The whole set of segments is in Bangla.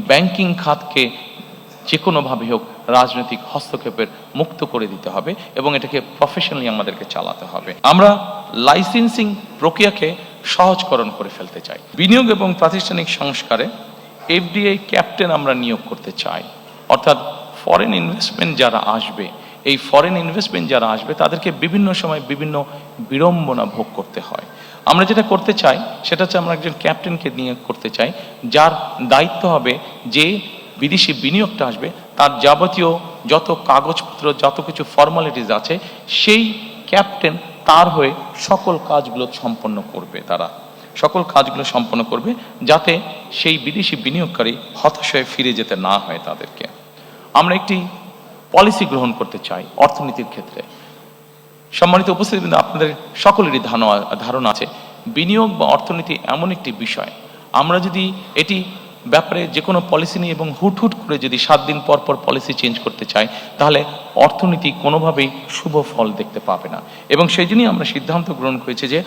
ব্যাংকিং খাতকে যে কোনোভাবে হোক রাজনৈতিক হস্তক্ষেপের মুক্ত করে দিতে হবে এবং এটাকে প্রফেশনালি আমাদেরকে চালাতে হবে। আমরা লাইসেন্সিং প্রক্রিয়াকে সহজকরণ করে ফেলতে চাই। বিনিয়োগ এবং প্রাতিষ্ঠানিক সংস্কারে এফডিআই ক্যাপ্টেন আমরা নিয়োগ করতে চাই, অর্থাৎ ফরেন ইনভেস্টমেন্ট যারা আসবে, এই ফরেন ইনভেস্টমেন্ট যারা আসবে তাদেরকে বিভিন্ন সময় বিভিন্ন বিড়ম্বনা ভোগ করতে হয়। আমরা যেটা করতে চাই সেটা হচ্ছে আমরা একজন ক্যাপ্টেনকে নিয়োগ করতে চাই, যার দায়িত্ব হবে যে বিদেশি বিনিয়োগটা আসবে তার যাবতীয় যত কাগজপত্র, যত কিছু ফর্মালিটিস আছে, সেই ক্যাপ্টেন তার হয়ে সকল কাজগুলো সম্পন্ন করবে। তারা সকল কাজগুলো সম্পন্ন করবে যাতে সেই বিদেশি বিনিয়োগকারী হতাশ হয়ে ফিরে যেতে না হয় তাদেরকে। আমরা একটি পলিসি গ্রহণ করতে চাই অর্থনীতির ক্ষেত্রে। সম্মানিত উপস্থিতি, আপনাদের সকলেরই ধারণা আছে বিনিয়োগ বা অর্থনীতি এমন একটি বিষয়, আমরা যদি এটি ব্যাপারে যে কোনো পলিসি নিয়ে এবং হুট করে যদি 7 দিন পর পলিসি চেঞ্জ করতে চাই, তাহলে অর্থনীতি কোনোভাবেই শুভ ফল দেখতে পাবে না। এবং সেই জন্যই আমরা সিদ্ধান্ত গ্রহণ করেছি যে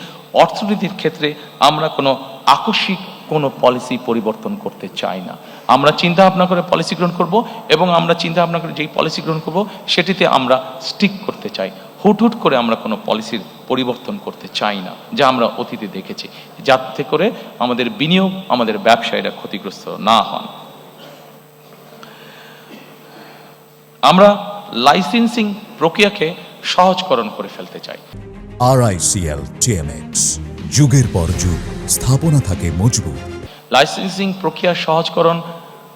অর্থনীতির ক্ষেত্রে আমরা কোনো আকস্মিক কোনো পলিসি পরিবর্তন করতে চাই না। আমরা চিন্তা ভাবনা করে পলিসি গ্রহণ করব এবং আমরা চিন্তা ভাবনা করে যেই পলিসি গ্রহণ করব সেটিতে আমরা স্টিক করতে চাই। হুট করে আমরা কোনো পলিসির পরিবর্তন করতে চাই না, যা আমরা অতীতে দেখেছি, যাতে করে আমাদের বিনিয়োগ, আমাদের ব্যবসায়ীরা ক্ষতিগ্রস্ত না হন। আমরা লাইসেন্সিং প্রক্রিয়াকে সহজকরণ করে ফেলতে চাই। RICL TMX, যুগের পর যুগ স্থাপনা থাকে মজবুত। লাইসেন্সিং প্রক্রিয়া সহজকরণ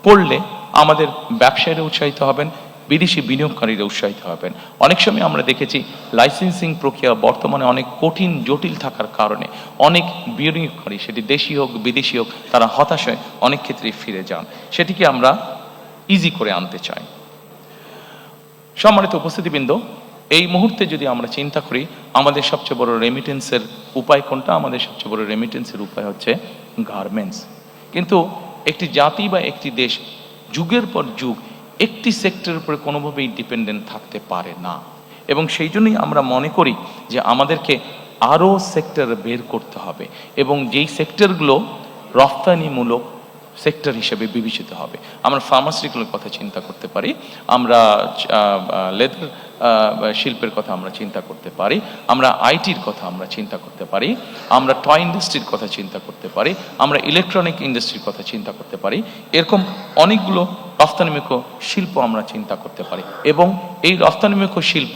করলে আমাদের ব্যবসায়ীরা উৎসাহিত হবেন, বিদেশি বিনিয়োগকারীরা উৎসাহিত হবেন। অনেক সময় আমরা দেখেছি লাইসেন্সিং প্রক্রিয়া বর্তমানে অনেক কঠিন, জটিল থাকার কারণে অনেক বিনিয়োগকারী, সেটি দেশি হোক বিদেশি হোক, তারা হতাশ হয়ে অনেক ক্ষেত্রেই ফিরে যান। সেটিকে আমরা ইজি করে আনতে চাই। সম্মানিত উপস্থিতিবৃন্দ, এই মুহূর্তে যদি আমরা চিন্তা করি আমাদের সবচেয়ে বড় রেমিটেন্সের উপায় কোনটা? আমাদের সবচেয়ে বড় রেমিটেন্সের উপায় হচ্ছে গার্মেন্টস। কিন্তু একটি জাতি বা একটি দেশ যুগের পর যুগ একটি সেক্টরের উপরে কোনোভাবেই ডিপেন্ডেন্ট থাকতে পারে না, এবং সেই জন্যই আমরা মনে করি যে আমাদেরকে আরও সেক্টর বের করতে হবে এবং যেই সেক্টরগুলো রফতানিমূলক সেক্টর হিসেবে বিবেচিত হবে। আমরা ফার্মাসিউটিক্যালের কথা চিন্তা করতে পারি, আমরা লেদার শিল্পের কথা আমরা চিন্তা করতে পারি, আমরা আইটির কথা আমরা চিন্তা করতে পারি, আমরা টয় ইন্ডাস্ট্রির কথা চিন্তা করতে পারি, আমরা ইলেকট্রনিক ইন্ডাস্ট্রির কথা চিন্তা করতে পারি। এরকম অনেকগুলো রফতানিমুখী শিল্প আমরা চিন্তা করতে পারি এবং এই রফতানিমুখী শিল্প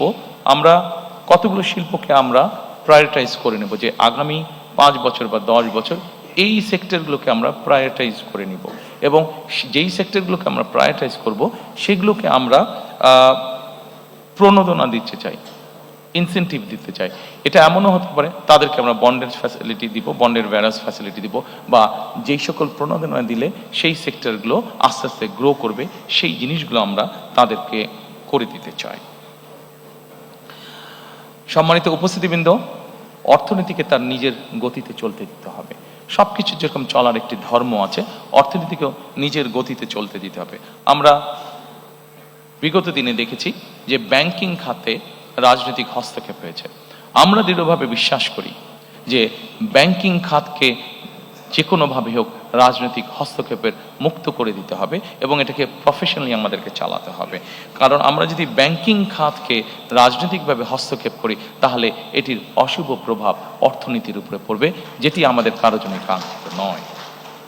আমরা কতগুলো শিল্পকে আমরা প্রায়োরিটাইজ করে নেব যে আগামী 5 বছর বা 10 বছর এই সেক্টরগুলোকে আমরা প্রায়োরিটাইজ করে নিব, এবং যেই সেক্টরগুলোকে আমরা প্রায়োরিটাইজ করব সেগুলোকে আমরা প্রণোদনা দিতে চাই, ইনসেন্টিভ দিতে চাই। এটা এমনও হতে পারে তাদেরকে আমরা বন্ডের ফ্যাসিলিটি দিব, বন্ডের ভ্যারাস ফ্যাসিলিটি দিব, বা যেই সকল প্রণোদনা দিলে সেই সেক্টরগুলো আস্তে আস্তে গ্রো করবে, সেই জিনিসগুলো আমরা তাদেরকে করে দিতে চাই। সম্মানিত উপস্থিতিবৃন্দ, অর্থনীতিকে তার নিজের গতিতে চলতে দিতে হবে। সবকিছু যেরকম চলার একটি ধর্ম আছে, অর্থনীতিকেও নিজের গতিতে চলতে দিতে হবে। আমরা বিগত দিনে দেখেছি যে ব্যাংকিং খাতে রাজনৈতিক হস্তক্ষেপ হয়েছে। আমরা দৃঢ়ভাবে বিশ্বাস করি যে ব্যাংকিং খাতকে যে কোনোভাবে হোক রাজনৈতিক হস্তক্ষেপের মুক্ত করে দিতে হবে এবং এটাকে প্রফেশনালি আমাদেরকে চালাতে হবে। কারণ আমরা যদি ব্যাংকিং খাতকে রাজনৈতিকভাবে হস্তক্ষেপ করি তাহলে এটির অশুভ প্রভাব অর্থনীতির উপরে পড়বে, যেটি আমাদের কারো জন্য কাঙ্ক্ষিত নয়।